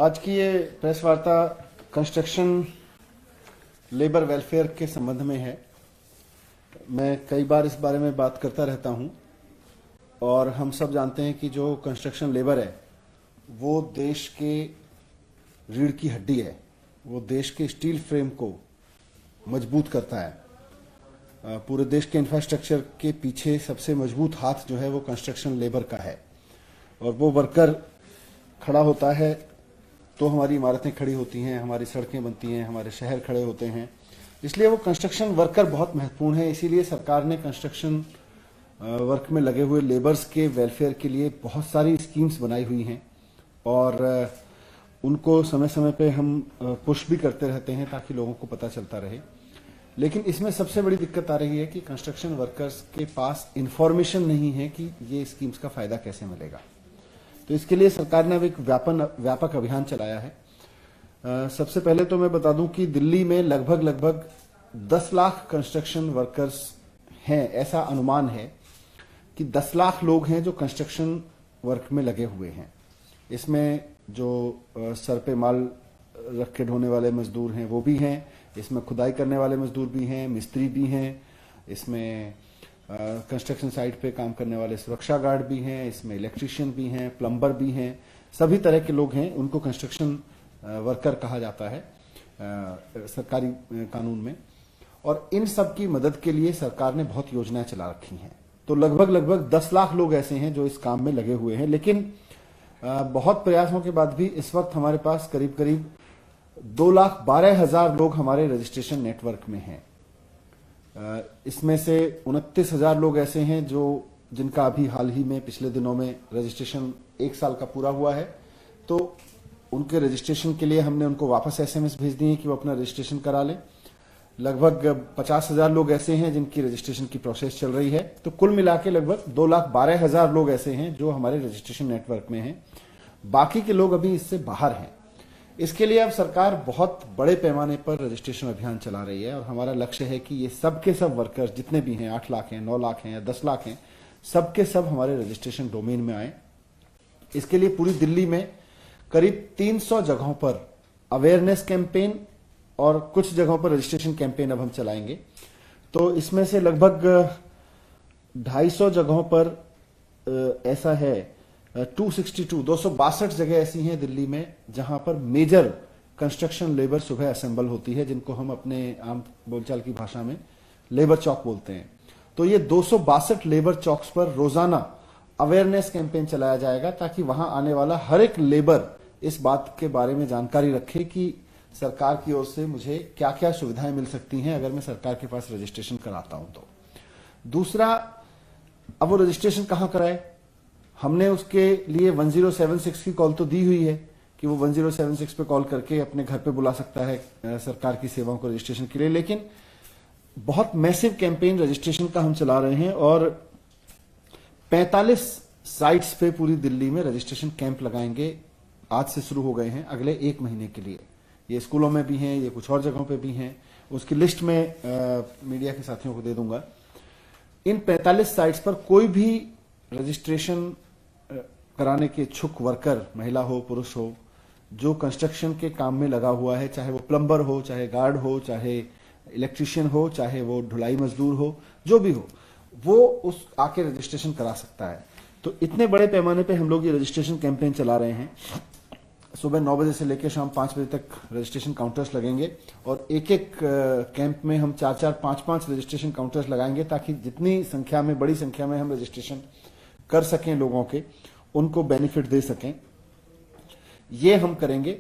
आज की ये प्रेस वार्ता कंस्ट्रक्शन लेबर वेलफेयर के संबंध में है। मैं कई बार इस बारे में बात करता रहता हूं और हम सब जानते हैं कि जो कंस्ट्रक्शन लेबर है वो देश के रीढ़ की हड्डी है, वो देश के स्टील फ्रेम को मजबूत करता है। पूरे देश के इंफ्रास्ट्रक्चर के पीछे सबसे मजबूत हाथ जो है वो कंस्ट्रक्शन लेबर का है और वो वर्कर खड़ा होता है तो हमारी इमारतें खड़ी होती हैं, हमारी सड़कें बनती हैं, हमारे शहर खड़े होते हैं। इसलिए वो कंस्ट्रक्शन वर्कर बहुत महत्वपूर्ण है। इसीलिए सरकार ने कंस्ट्रक्शन वर्क में लगे हुए लेबर्स के वेलफेयर के लिए बहुत सारी स्कीम्स बनाई हुई हैं और उनको समय समय पे हम पुश भी करते रहते हैं ताकि लोगों को पता चलता रहे। लेकिन इसमें सबसे बड़ी दिक्कत आ रही है कि कंस्ट्रक्शन वर्कर्स के पास इंफॉर्मेशन नहीं है कि ये स्कीम्स का फायदा कैसे मिलेगा। तो इसके लिए सरकार ने अब एक व्यापक अभियान चलाया है। सबसे पहले तो मैं बता दूं कि दिल्ली में लगभग 10 लाख कंस्ट्रक्शन वर्कर्स हैं। ऐसा अनुमान है कि 10 लाख लोग हैं जो कंस्ट्रक्शन वर्क में लगे हुए हैं। इसमें जो सर पे माल रख के ढोने वाले मजदूर हैं वो भी हैं, इसमें खुदाई करने वाले मजदूर भी हैं, मिस्त्री भी हैं, इसमें कंस्ट्रक्शन साइट पे काम करने वाले सुरक्षा गार्ड भी हैं, इसमें इलेक्ट्रीशियन भी हैं, प्लम्बर भी हैं, सभी तरह के लोग हैं। उनको कंस्ट्रक्शन वर्कर कहा जाता है सरकारी कानून में। और इन सब की मदद के लिए सरकार ने बहुत योजनाएं चला रखी हैं। तो लगभग 10 लाख लोग ऐसे हैं जो इस काम में लगे हुए हैं। लेकिन बहुत प्रयासों के बाद भी इस वक्त हमारे पास करीब 2,12,000 लोग हमारे रजिस्ट्रेशन नेटवर्क में हैं। इसमें से 29,000 लोग ऐसे हैं जिनका अभी हाल ही में पिछले दिनों में रजिस्ट्रेशन 1 साल का पूरा हुआ है। तो उनके रजिस्ट्रेशन के लिए हमने उनको वापस एसएमएस भेज दिए कि वो अपना रजिस्ट्रेशन करा लें। लगभग 50,000 लोग ऐसे हैं जिनकी रजिस्ट्रेशन की प्रोसेस चल रही है। तो कुल मिला के लगभग 2,12,000 लोग ऐसे हैं जो हमारे रजिस्ट्रेशन नेटवर्क में हैं। बाकी के लोग अभी इससे बाहर हैं। इसके लिए अब सरकार बहुत बड़े पैमाने पर रजिस्ट्रेशन अभियान चला रही है और हमारा लक्ष्य है कि ये सब के सब वर्कर्स जितने भी हैं, 8 लाख हैं, 9 लाख हैं या 10 लाख हैं, सब के सब हमारे रजिस्ट्रेशन डोमेन में आए। इसके लिए पूरी दिल्ली में करीब 300 जगहों पर अवेयरनेस कैंपेन और कुछ जगहों पर रजिस्ट्रेशन कैंपेन अब हम चलाएंगे। तो इसमें से लगभग 250 जगहों पर ऐसा है 262 जगह ऐसी हैं दिल्ली में जहां पर मेजर कंस्ट्रक्शन लेबर सुबह असेंबल होती है, जिनको हम अपने आम बोलचाल की भाषा में लेबर चौक बोलते हैं। तो ये 262 लेबर चौक्स पर रोजाना अवेयरनेस कैंपेन चलाया जाएगा ताकि वहां आने वाला हर एक लेबर इस बात के बारे में जानकारी रखे कि सरकार की ओर से मुझे क्या क्या सुविधाएं मिल सकती हैं अगर मैं सरकार के पास रजिस्ट्रेशन कराता हूं। तो दूसरा, अब वो रजिस्ट्रेशन कहां कराए? हमने उसके लिए 1076 की कॉल तो दी हुई है कि वो 1076 पे कॉल करके अपने घर पे बुला सकता है सरकार की सेवाओं को रजिस्ट्रेशन के लिए। लेकिन बहुत मैसिव कैंपेन रजिस्ट्रेशन का हम चला रहे हैं और 45 साइट्स पे पूरी दिल्ली में रजिस्ट्रेशन कैंप लगाएंगे। आज से शुरू हो गए हैं अगले 1 महीने के लिए। ये स्कूलों में भी हैं, ये कुछ और जगहों पे भी हैं। उसकी लिस्ट में मीडिया के साथियों को दे दूंगा। इन 45 साइट्स पर कोई भी रजिस्ट्रेशन कराने के इच्छुक वर्कर, महिला हो पुरुष हो, जो कंस्ट्रक्शन के काम में लगा हुआ है, चाहे वो प्लम्बर हो, चाहे गार्ड हो, चाहे इलेक्ट्रीशियन हो, चाहे वो ढुलाई मजदूर हो, जो भी हो, वो उस आके रजिस्ट्रेशन करा सकता है। तो इतने बड़े पैमाने पे हम लोग ये रजिस्ट्रेशन कैंपेन चला रहे हैं। सुबह 9 बजे से लेकर शाम 5 बजे तक रजिस्ट्रेशन काउंटर्स लगेंगे और एक कैंप में हम 4-4, 5-5 रजिस्ट्रेशन काउंटर्स लगाएंगे ताकि जितनी संख्या में, बड़ी संख्या में हम रजिस्ट्रेशन कर सकें, लोगों के उनको बेनिफिट दे सकें। ये हम करेंगे।